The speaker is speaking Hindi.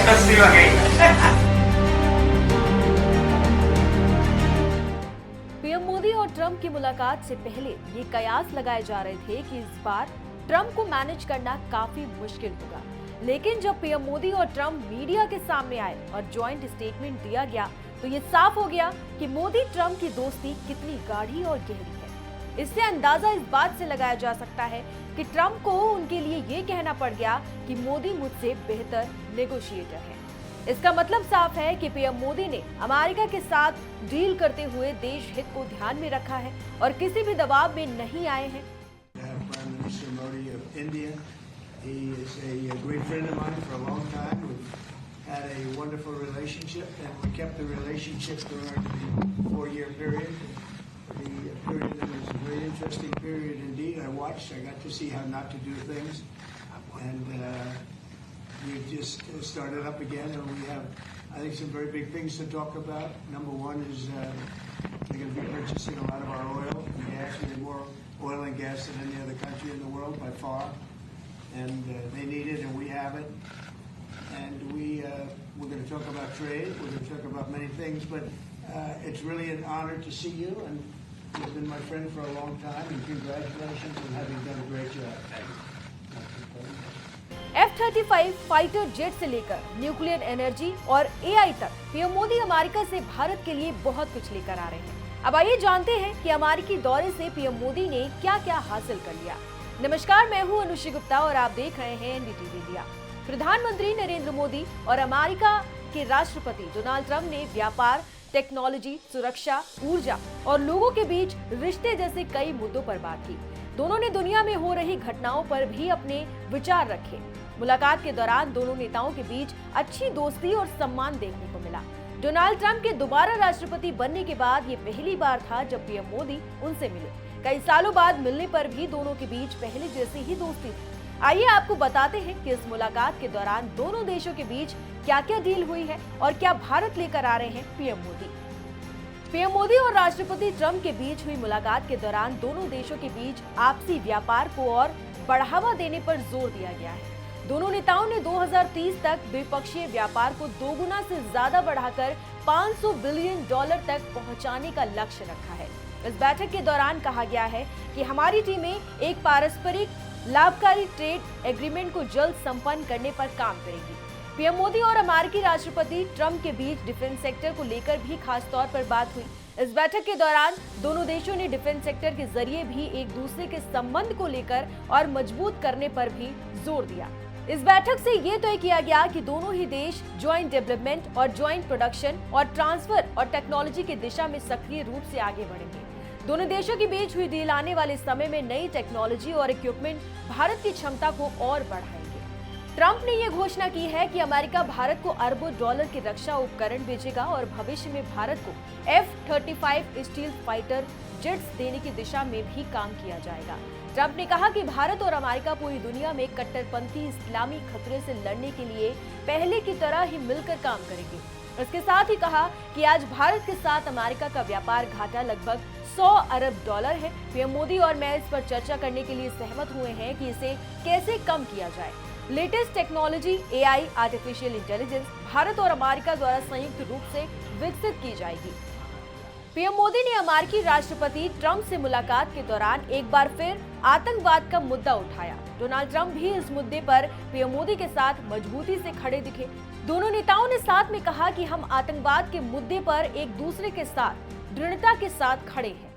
expensive again. पीएम मोदी और ट्रंप की मुलाकात से पहले ये कयास लगाए जा रहे थे कि इस बार ट्रंप को मैनेज करना काफी मुश्किल होगा, लेकिन जब पीएम मोदी और ट्रंप मीडिया के सामने आए और जॉइंट स्टेटमेंट दिया गया तो ये साफ हो गया कि मोदी ट्रंप की दोस्ती कितनी गाढ़ी और गहरी है। इससे अंदाजा इस बात से लगाया जा सकता है कि ट्रंप को उनके लिए ये कहना पड़ गया कि मोदी मुझसे बेहतर नेगोशिएटर है। इसका मतलब साफ है कि पीएम मोदी ने अमेरिका के साथ डील करते हुए देश हित को ध्यान में रखा है और किसी भी दबाव में नहीं आए हैं। Prime Minister Modi of India. He is a great friend of mine for a long time. We've had a wonderful relationship, and we kept the relationship during the 4-year period. The period that was a very interesting period indeed. I watched. I got to see how not to do things, and we just started up again, and we have, I think, some very big things to talk about. Number one is they're going to be purchasing a lot of our oil and gas. We have more oil and gas than any other country in the world by far, and they need it, and we have it. And we're going to talk about trade. We're going to talk about many things, but it's really an honor to see you, and you've been my friend for a long time. And congratulations on having done a great job. F-35 fighter jet से लेकर न्यूक्लियर एनर्जी और एआई तक पीएम मोदी अमेरिका से भारत के लिए बहुत कुछ लेकर आ रहे हैं। अब आइए जानते हैं कि अमेरिकी दौरे से पीएम मोदी ने क्या क्या हासिल कर लिया। नमस्कार, मैं हूं अनुश्री गुप्ता और आप देख रहे हैं एनडीटीवी इंडिया। प्रधानमंत्री नरेंद्र मोदी और अमेरिका के राष्ट्रपति डोनाल्ड ट्रंप ने व्यापार, टेक्नोलॉजी, सुरक्षा, ऊर्जा और लोगों के बीच रिश्ते जैसे कई मुद्दों पर बात की। दोनों ने दुनिया में हो रही घटनाओं पर भी अपने विचार रखे। मुलाकात के दौरान दोनों नेताओं के बीच अच्छी दोस्ती और सम्मान देखने को मिला। डोनाल्ड ट्रंप के दोबारा राष्ट्रपति बनने के बाद ये पहली बार था जब पीएम मोदी उनसे मिले। कई सालों बाद मिलने पर भी दोनों के बीच पहले जैसी ही दोस्ती थी। आइए आपको बताते हैं कि इस मुलाकात के दौरान दोनों देशों के बीच क्या क्या डील हुई है और क्या भारत लेकर आ रहे हैं पीएम मोदी। पीएम मोदी और राष्ट्रपति ट्रंप के बीच हुई मुलाकात के दौरान दोनों देशों के बीच आपसी व्यापार को और बढ़ावा देने पर जोर दिया गया है। दोनों नेताओं ने 2030 तक द्विपक्षीय व्यापार को दोगुना से ज्यादा बढ़ाकर $500 बिलियन तक पहुंचाने का लक्ष्य रखा है। इस बैठक के दौरान कहा गया है कि हमारी टीमें एक पारस्परिक लाभकारी ट्रेड एग्रीमेंट को जल्द संपन्न करने पर काम करेंगी। पीएम मोदी और अमेरिकी राष्ट्रपति ट्रंप के बीच डिफेंस सेक्टर को लेकर भी खास तौर पर बात हुई। इस बैठक के दौरान दोनों देशों ने डिफेंस सेक्टर के जरिए भी एक दूसरे के संबंध को लेकर और मजबूत करने पर भी जोर दिया। इस बैठक से ये तय किया गया कि दोनों ही देश ज्वाइंट डेवलपमेंट और ज्वाइंट प्रोडक्शन और ट्रांसफर और टेक्नोलॉजी की दिशा में सक्रिय रूप से आगे बढ़ेंगे। दोनों देशों के बीच हुई डील आने वाले समय में नई टेक्नोलॉजी और इक्विपमेंट भारत की क्षमता को और बढ़ाएंगे। ट्रंप ने ये घोषणा की है कि अमेरिका भारत को अरबों डॉलर के रक्षा उपकरण भेजेगा और भविष्य में भारत को F-35 स्टील फाइटर जेट्स देने की दिशा में भी काम किया जाएगा। ट्रंप ने कहा कि भारत और अमेरिका पूरी दुनिया में कट्टरपंथी इस्लामी खतरे से लड़ने के लिए पहले की तरह ही मिलकर काम करेंगे। इसके साथ ही कहा कि आज भारत के साथ अमेरिका का व्यापार घाटा लगभग $100 अरब है। पीएम मोदी और मैं इस पर चर्चा करने के लिए सहमत हुए हैं कि इसे कैसे कम किया जाए। Latest technology AI, artificial intelligence Bharat और अमेरिका द्वारा संयुक्त रूप से विकसित की जाएगी। पीएम मोदी ने अमेरिकी राष्ट्रपति ट्रंप से मुलाकात के दौरान एक बार फिर आतंकवाद का मुद्दा उठाया। डोनाल्ड ट्रंप भी इस मुद्दे पर पीएम मोदी के साथ मजबूती से खड़े दिखे। दोनों नेताओं ने साथ में कहा कि हम आतंकवाद के मुद्दे पर एक दूसरे के साथ दृढ़ता के साथ खड़े हैं।